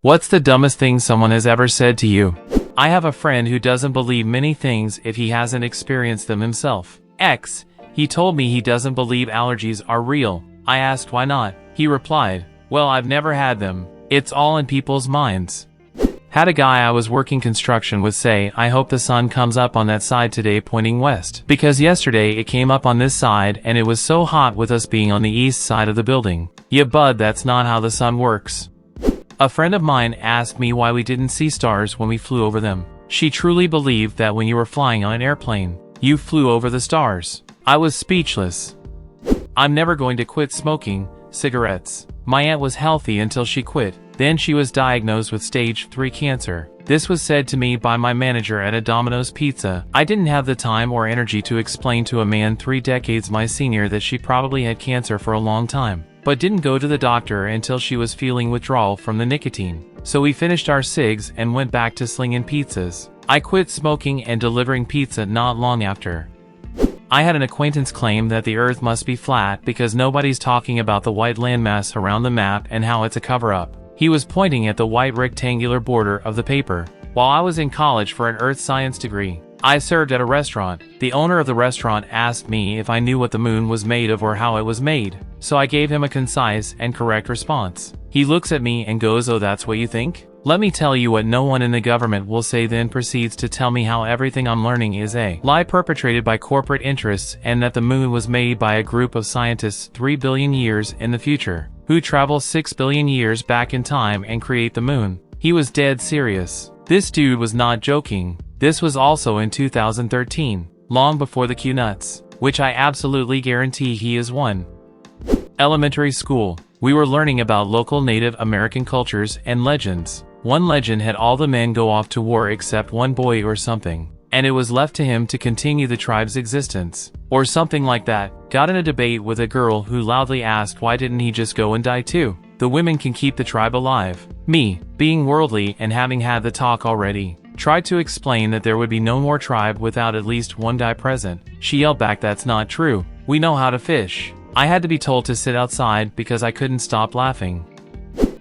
What's the dumbest thing someone has ever said to you? I have a friend who doesn't believe many things if he hasn't experienced them himself. He told me he doesn't believe allergies are real. I asked why not. He replied, well, I've never had them. It's all in people's minds. Had a guy I was working construction with say, I hope the sun comes up on that side today, pointing west. Because yesterday it came up on this side and it was so hot with us being on the east side of the building. Yeah, bud, that's not how the sun works. A friend of mine asked me why we didn't see stars when we flew over them. She truly believed that when you were flying on an airplane, you flew over the stars. I was speechless. I'm never going to quit smoking cigarettes. My aunt was healthy until she quit. Then she was diagnosed with stage 3 cancer. This was said to me by my manager at a Domino's Pizza. I didn't have the time or energy to explain to a man 3 decades my senior that she probably had cancer for a long time, but didn't go to the doctor until she was feeling withdrawal from the nicotine. So we finished our cigs and went back to slinging pizzas. I quit smoking and delivering pizza not long after. I had an acquaintance claim that the earth must be flat because nobody's talking about the white landmass around the map and how it's a cover-up. He was pointing at the white rectangular border of the paper. While I was in college for an earth science degree, I served at a restaurant. The owner of the restaurant asked me if I knew what the moon was made of or how it was made, so I gave him a concise and correct response. He looks at me and goes, "Oh, that's what you think? Let me tell you what no one in the government will say," then proceeds to tell me how everything I'm learning is a lie perpetrated by corporate interests and that the moon was made by a group of scientists 3 billion years in the future, who travel 6 billion years back in time and create the moon. He was dead serious. This dude was not joking. This was also in 2013, long before the Q-nuts, which I absolutely guarantee he is one. Elementary school. We were learning about local Native American cultures and legends. One legend had all the men go off to war except one boy or something, and it was left to him to continue the tribe's existence, or something like that. Got in a debate with a girl who loudly asked why didn't he just go and die too? The women can keep the tribe alive. Me, being worldly and having had the talk already, tried to explain that there would be no more tribe without at least one guy present. She yelled back, "That's not true. We know how to fish." I had to be told to sit outside because I couldn't stop laughing.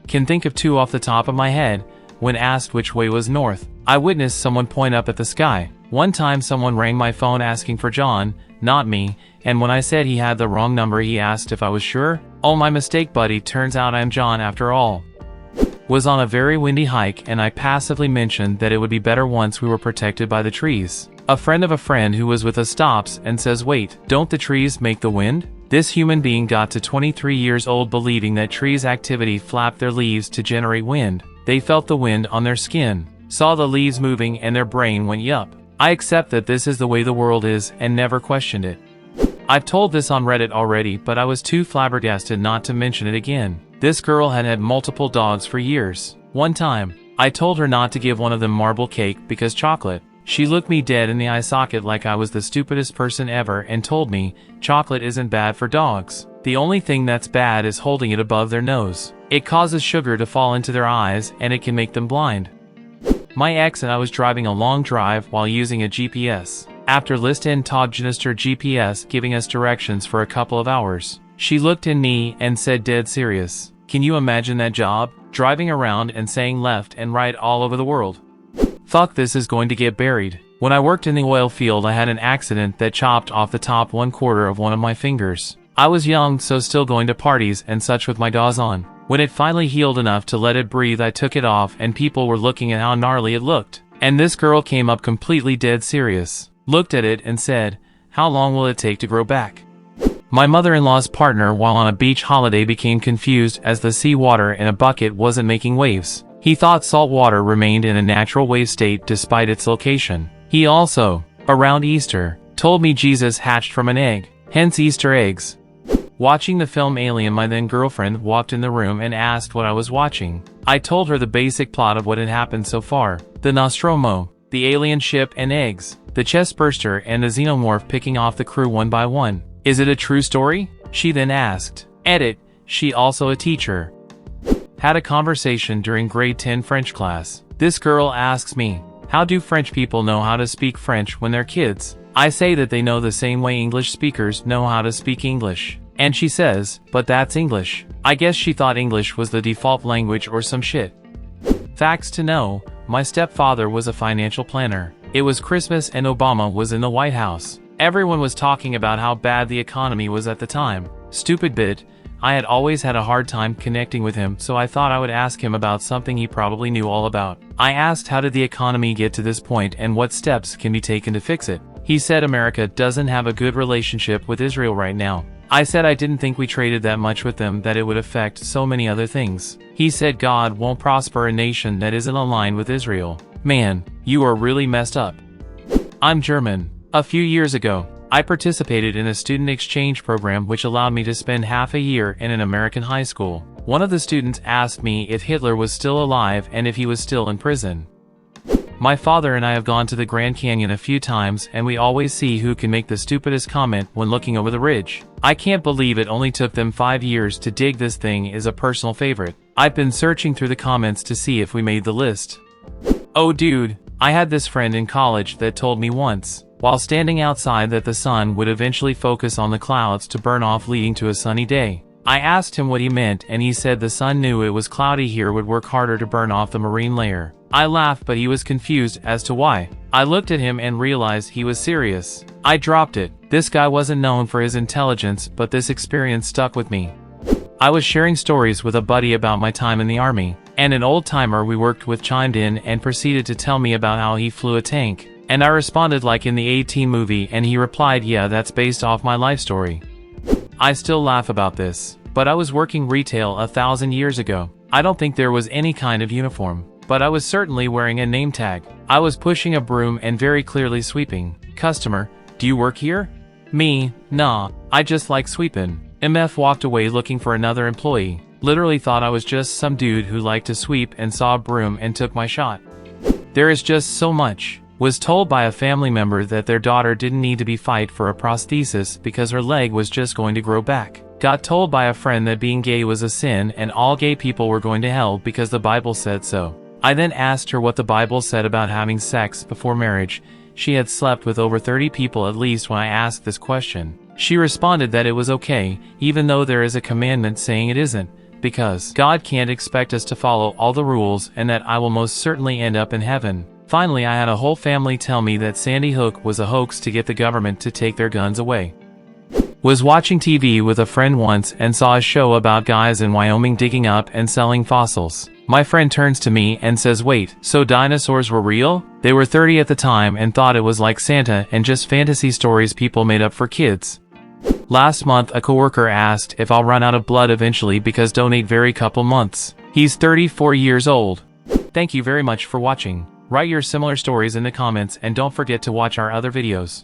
Can think of 2 off the top of my head. When asked which way was north, I witnessed someone point up at the sky. One time someone rang my phone asking for John, not me, and when I said he had the wrong number he asked if I was sure. "Oh, my mistake, buddy, turns out I'm John after all." Was on a very windy hike and I passively mentioned that it would be better once we were protected by the trees. A friend of a friend who was with us stops and says, "Wait, don't the trees make the wind?" This human being got to 23 years old believing that trees' activity flapped their leaves to generate wind. They felt the wind on their skin, saw the leaves moving, and their brain went yup. I accept that this is the way the world is and never questioned it. I've told this on Reddit already, but I was too flabbergasted not to mention it again. This girl had had multiple dogs for years. One time, I told her not to give one of them marble cake because chocolate. She looked me dead in the eye socket like I was the stupidest person ever and told me, "Chocolate isn't bad for dogs. The only thing that's bad is holding it above their nose. It causes sugar to fall into their eyes and it can make them blind." My ex and I was driving a long drive while using a GPS. After List-in Todgenister GPS giving us directions for a couple of hours, she looked at me and said dead serious, "Can you imagine that job? Driving around and saying left and right all over the world. Fuck, this is going to get buried." When I worked in the oil field, I had an accident that chopped off the top 1/4 of one of my fingers. I was young, so still going to parties and such with my DAWs on. When it finally healed enough to let it breathe, I took it off and people were looking at how gnarly it looked. And this girl came up completely dead serious, looked at it and said, "How long will it take to grow back?" My mother-in-law's partner while on a beach holiday became confused as the sea water in a bucket wasn't making waves. He thought salt water remained in a natural wave state despite its location. He also, around Easter, told me Jesus hatched from an egg, hence Easter eggs. Watching the film Alien, my then girlfriend walked in the room and asked what I was watching. I told her the basic plot of what had happened so far. The Nostromo, the alien ship and eggs, the chest burster and the xenomorph picking off the crew one by one. "Is it a true story?" she then asked. Edit, she also a teacher. Had a conversation during grade 10 French class. This girl asks me, "How do French people know how to speak French when they're kids?" I say that they know the same way English speakers know how to speak English. And she says, "But that's English." I guess she thought English was the default language or some shit. Facts to know, my stepfather was a financial planner. It was Christmas and Obama was in the White House. Everyone was talking about how bad the economy was at the time. Stupid bit, I had always had a hard time connecting with him, so I thought I would ask him about something he probably knew all about. I asked how did the economy get to this point and what steps can be taken to fix it. He said America doesn't have a good relationship with Israel right now. I said I didn't think we traded that much with them that it would affect so many other things. He said God won't prosper a nation that isn't aligned with Israel. Man, you are really messed up. I'm German. A few years ago, I participated in a student exchange program which allowed me to spend half a year in an American high school. One of the students asked me if Hitler was still alive and if he was still in prison. My father and I have gone to the Grand Canyon a few times and we always see who can make the stupidest comment when looking over the ridge. I can't believe it only took them 5 years to dig this thing is a personal favorite. I've been searching through the comments to see if we made the list. Oh dude, I had this friend in college that told me once, while standing outside, that the sun would eventually focus on the clouds to burn off, leading to a sunny day. I asked him what he meant and he said the sun knew it was cloudy here would work harder to burn off the marine layer. I laughed but he was confused as to why. I looked at him and realized he was serious. I dropped it. This guy wasn't known for his intelligence, but this experience stuck with me. I was sharing stories with a buddy about my time in the army, and an old-timer we worked with chimed in and proceeded to tell me about how he flew a tank. And I responded like in the A-Team movie and he replied, yeah, that's based off my life story. I still laugh about this, but I was working retail 1,000 years ago. I don't think there was any kind of uniform, but I was certainly wearing a name tag. I was pushing a broom and very clearly sweeping. Customer, do you work here? Me, nah, I just like sweeping. MF walked away looking for another employee. Literally thought I was just some dude who liked to sweep and saw a broom and took my shot. There is just so much. Was told by a family member that their daughter didn't need to be fight for a prosthesis because her leg was just going to grow back. Got told by a friend that being gay was a sin and all gay people were going to hell because the Bible said so. I then asked her what the Bible said about having sex before marriage. She had slept with over 30 people at least when I asked this question. She responded that it was okay, even though there is a commandment saying it isn't, because God can't expect us to follow all the rules and that I will most certainly end up in heaven. Finally, I had a whole family tell me that Sandy Hook was a hoax to get the government to take their guns away. Was watching TV with a friend once and saw a show about guys in Wyoming digging up and selling fossils. My friend turns to me and says, wait, so dinosaurs were real? They were 30 at the time and thought it was like Santa and just fantasy stories people made up for kids. Last month, a coworker asked if I'll run out of blood eventually because donate very couple months. He's 34 years old. Thank you very much for watching. Write your similar stories in the comments and don't forget to watch our other videos.